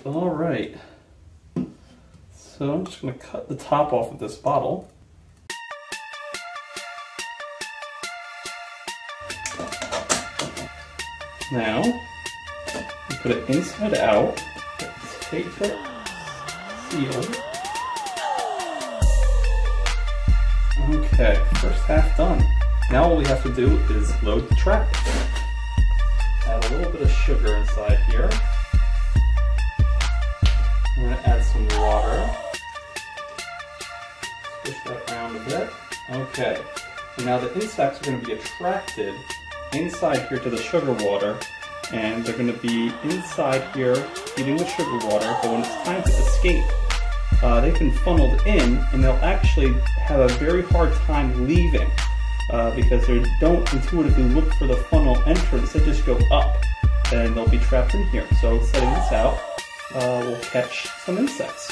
All right. So I'm just going to cut the top off of this bottle. Now, you put it inside out, tape it, seal. Okay, first half done. Now all we have to do is load the trap. Add a little bit of sugar inside here. I'm going to add some water. Push that around a bit. Okay, and now the insects are going to be attracted inside here to the sugar water, and they're going to be inside here eating the sugar water, but when it's time to escape, they can funnel in and they'll actually have a very hard time leaving because they don't intuitively look for the funnel entrance. They just go up and they'll be trapped in here. So setting this out, we'll catch some insects.